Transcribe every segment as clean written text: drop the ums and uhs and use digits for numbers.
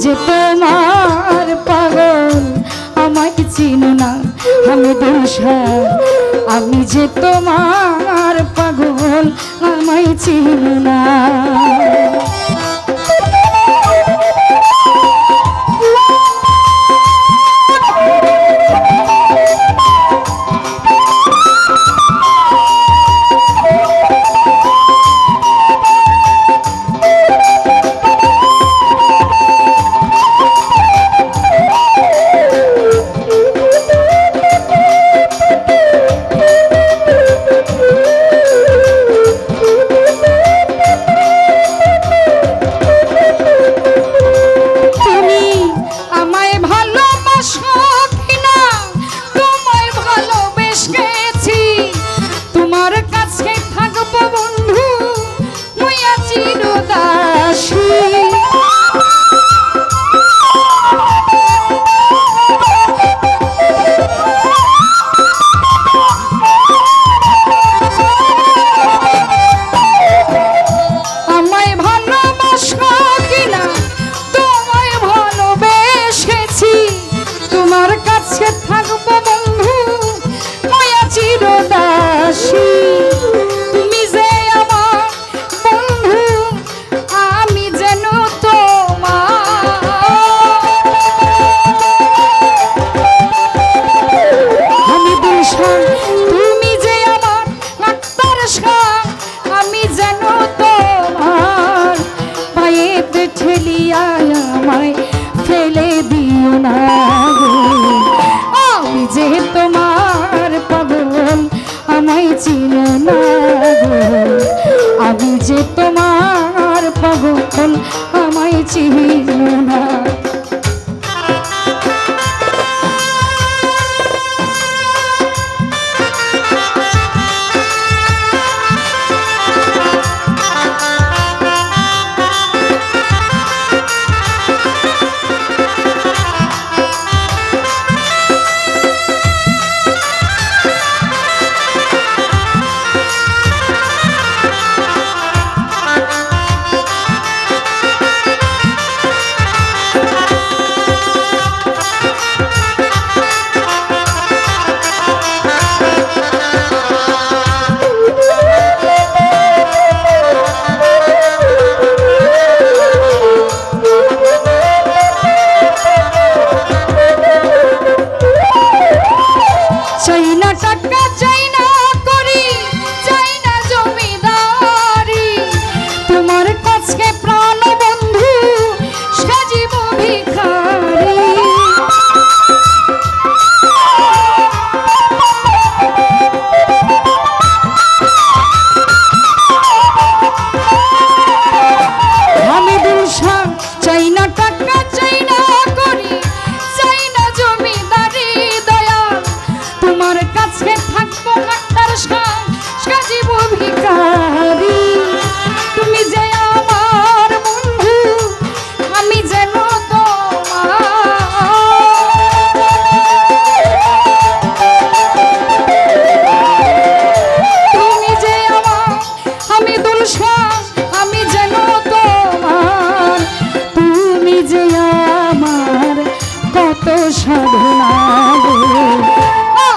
যে তোমার পাগল আমায় চিনো না, আমি দিলশা। আমি যে তোমার পাগল আমায় চিনো না। আমি যে তোমার পাগল আমায় চিনো না।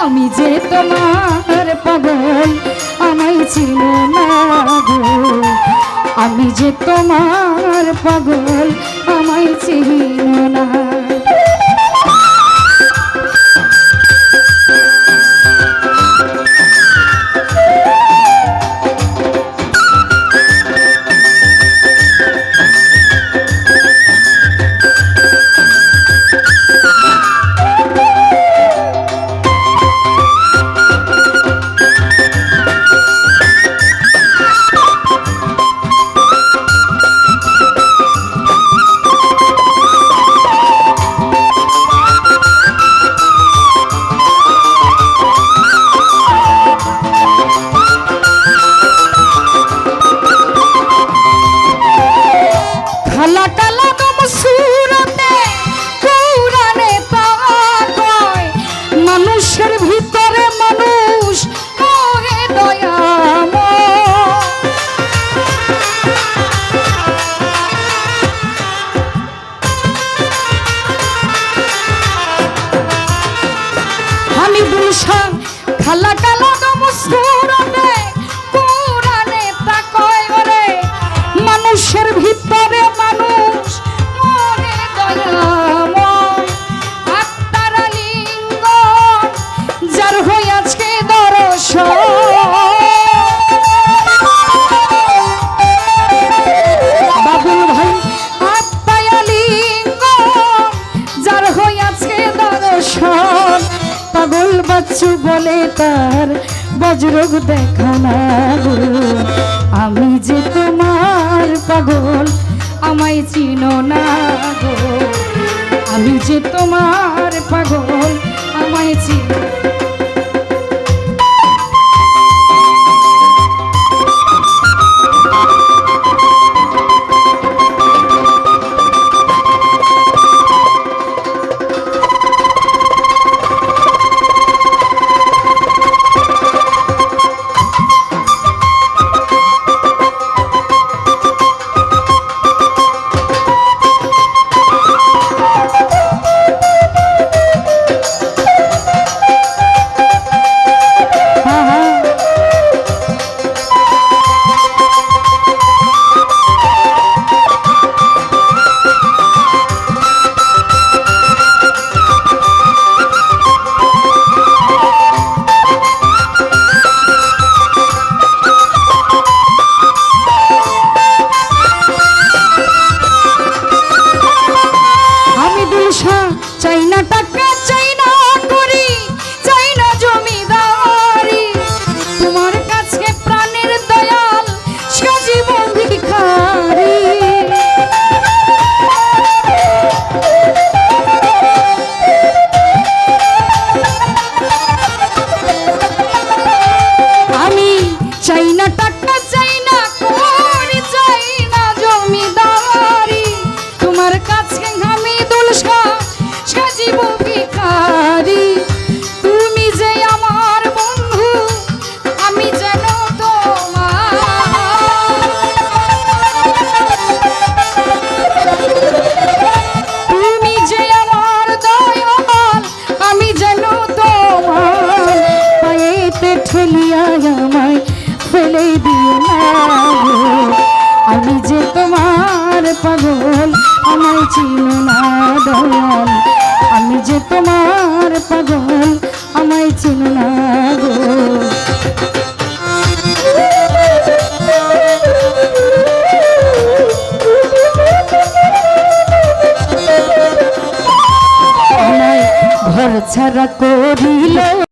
আমি যে তোমার পাগল আমায় চিনো না গো, আমি যে তোমার পাগল আমায় চিনো না। আমি বুলশা খালা কালা মুস্কুরাতে পুরানে তা কয় ওরে মানুষের ভিতরে মানুষ মনে দয়াময় আত্মার লিঙ্গ যার হই আজকে দর্শন বাবুল ভাই আত্মায় লিঙ্গ যার হই আজকে দর্শন পাগল বাচ্চু বলে তার বজ্রগ দেখা না গো আমি যে তোমার পাগল আমায় চিনো না গো আমি যে তোমার পাগল আমায় চিনো চাইনা টাকা চাইনা করি চাইনা জমিদারি তোমার কাছে প্রাণের দয়াল সজীবন ভিখারি আমি চাইনা টাকা চাইনা করি চাইনা জমিদারি তোমার কাছে আমি দুলশা ভিখারি তুমি যে আমার বন্ধু আমি যেন তোমার তুমি যে আমার দয়াল আমি যেন তোমার পায়েতে ঠেলিয়া আমায় ফেলে দিও না আমি যে তোমার পাগল আমায় চিনো না দয়াল আমি যে তোমার পাগল আমায় চিনো না গো আমায় ঘর ছাড়া করিল